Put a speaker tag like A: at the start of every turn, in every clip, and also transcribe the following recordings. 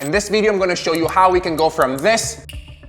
A: In this video, I'm gonna show you how we can go from this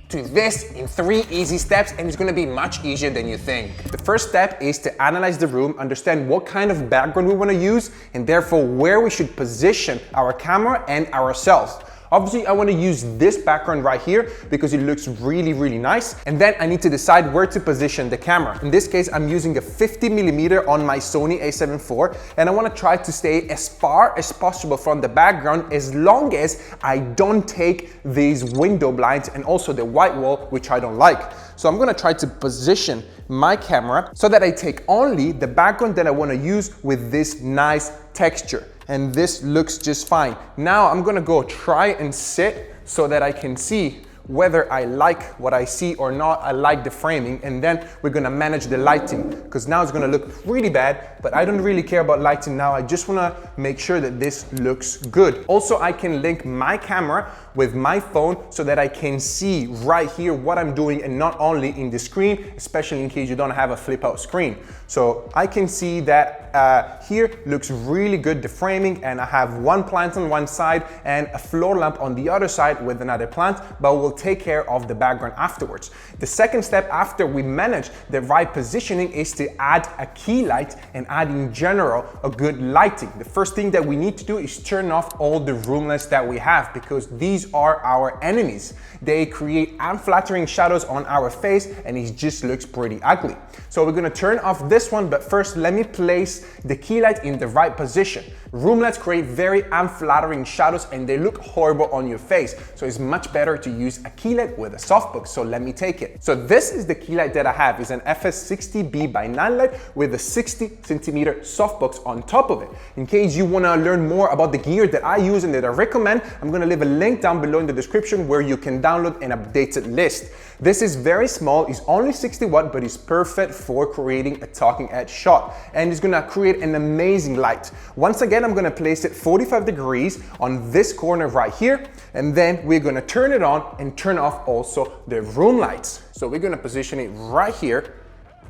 A: to this in 3 easy steps, and it's gonna be much easier than you think. The first step is to analyze the room, understand what kind of background we wanna use, and therefore where we should position our camera and ourselves. Obviously, I want to use this background right here because it looks really, really nice. And then I need to decide where to position the camera. In this case, I'm using a 50mm on my Sony a7 IV, and I want to try to stay as far as possible from the background as long as I don't take these window blinds and also the white wall, which I don't like. So I'm going to try to position my camera so that I take only the background that I want to use with this nice texture. And this looks just fine. Now I'm gonna go try and sit so that I can see whether I like what I see or not. I like the framing, and then we're gonna manage the lighting, because now it's gonna look really bad, but I don't really care about lighting now. I just wanna make sure that this looks good. Also, I can link my camera with my phone so that I can see right here what I'm doing and not only in the screen, especially in case you don't have a flip out screen. So I can see that here looks really good, the framing, and I have one plant on one side and a floor lamp on the other side with another plant, but we'll take care of the background afterwards. The second step after we manage the right positioning is to add a key light and add in general a good lighting. The first thing that we need to do is turn off all the room lights that we have, because these are our enemies. They create unflattering shadows on our face and it just looks pretty ugly. So we're gonna turn off this one, but first let me place the key light in the right position. Room lights create very unflattering shadows and they look horrible on your face. So it's much better to use a key light with a softbox. So let me take it. So this is the key light that I have. It's an FS60B/9 light with a 60cm softbox on top of it. In case you wanna learn more about the gear that I use and that I recommend, I'm gonna leave a link down below in the description where you can download an updated list. This is very small, it's only 60 watt, but it's perfect for creating a talking head shot. And it's gonna create an amazing light. Once again, I'm gonna place it 45 degrees on this corner right here. And then we're gonna turn it on and turn off also the room lights. So we're gonna position it right here.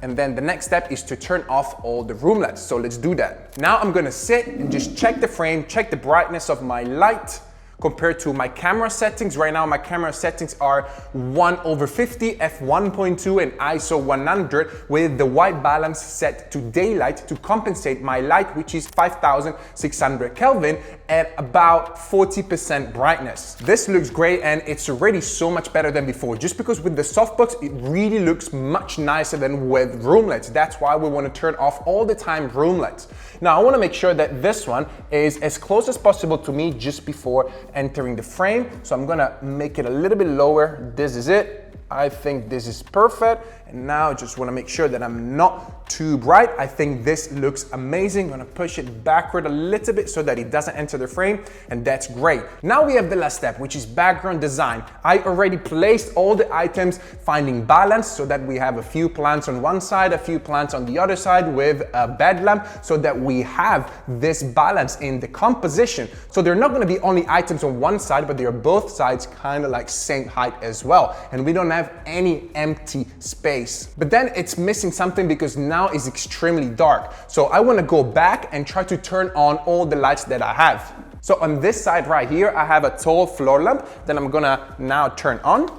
A: And then the next step is to turn off all the room lights. So let's do that. Now I'm gonna sit and just check the frame, check the brightness of my light compared to my camera settings. Right now, my camera settings are 1/50, f1.2 and ISO 100 with the white balance set to daylight to compensate my light, which is 5600 Kelvin at about 40% brightness. This looks great and it's already so much better than before, just because with the softbox, it really looks much nicer than with room lights. That's why we want to turn off all the time room lights. Now, I want to make sure that this one is as close as possible to me just before entering the frame. So I'm gonna make it a little bit lower. This is it. I think this is perfect. And now I just wanna make sure that I'm not too bright. I think this looks amazing. I'm gonna push it backward a little bit so that it doesn't enter the frame, and that's great. Now we have the last step, which is background design. I already placed all the items, finding balance so that we have a few plants on one side, a few plants on the other side with a bed lamp, so that we have this balance in the composition. So they're not gonna be only items on one side, but they're both sides kind of like same height as well. And we don't have any empty space. But then it's missing something because now it's extremely dark. So I want to go back and try to turn on all the lights that I have. So on this side right here, I have a tall floor lamp that I'm gonna now turn on.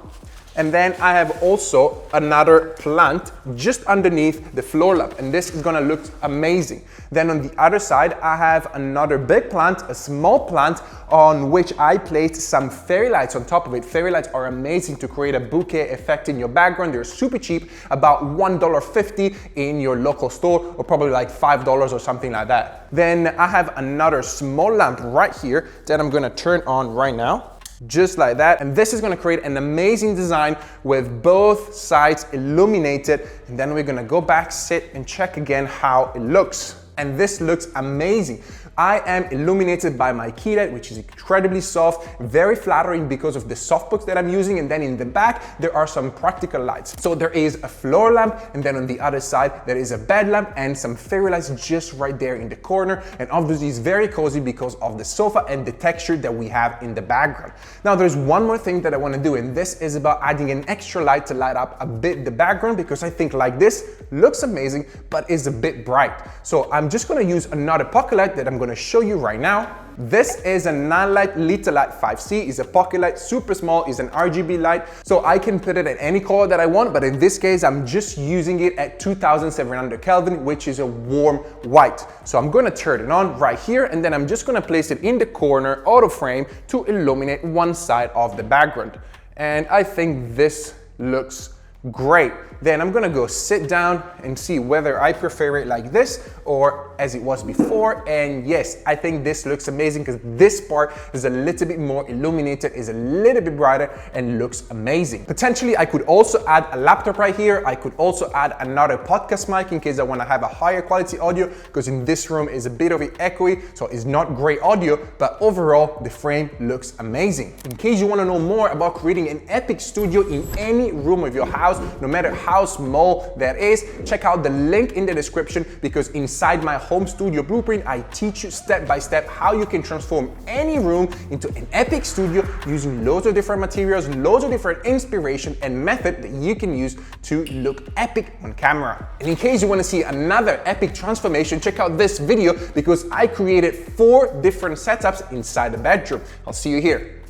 A: And then I have also another plant just underneath the floor lamp, and this is gonna look amazing. Then on the other side, I have another big plant, a small plant, on which I placed some fairy lights on top of it. Fairy lights are amazing to create a bouquet effect in your background. They're super cheap, about $1.50 in your local store, or probably like $5 or something like that. Then I have another small lamp right here that I'm gonna turn on right now. Just like that. And this is gonna create an amazing design with both sides illuminated. And then we're gonna go back, sit and check again how it looks. And this looks amazing. I am illuminated by my key light, which is incredibly soft, very flattering because of the softbox that I'm using. And then in the back, there are some practical lights. So there is a floor lamp, and then on the other side, there is a bed lamp and some fairy lights just right there in the corner. And obviously it's very cozy because of the sofa and the texture that we have in the background. Now there's one more thing that I want to do, and this is about adding an extra light to light up a bit the background, because I think like this looks amazing, but is a bit bright. So I'm just going to use another pocket light that I'm going to show you right now. This is a non-light Litalight 5C. It's a pocket light, super small, it's an RGB light, so I can put it at any color that I want, but in this case, I'm just using it at 2700 Kelvin, which is a warm white. So I'm gonna turn it on right here, and then I'm just gonna place it in the corner auto frame to illuminate one side of the background. And I think this looks great. Then I'm gonna go sit down and see whether I prefer it like this or as it was before. And yes, I think this looks amazing because this part is a little bit more illuminated, is a little bit brighter, and looks amazing. Potentially, I could also add a laptop right here. I could also add another podcast mic in case I wanna have a higher quality audio, because in this room is a bit of it echoey, so it's not great audio, but overall, the frame looks amazing. In case you wanna know more about creating an epic studio in any room of your house, no matter how small that is, check out the link in the description, because inside my home studio blueprint, I teach you step by step how you can transform any room into an epic studio using loads of different materials, loads of different inspiration and method that you can use to look epic on camera. And in case you want to see another epic transformation, check out this video because I created 4 different setups inside the bedroom. I'll see you here.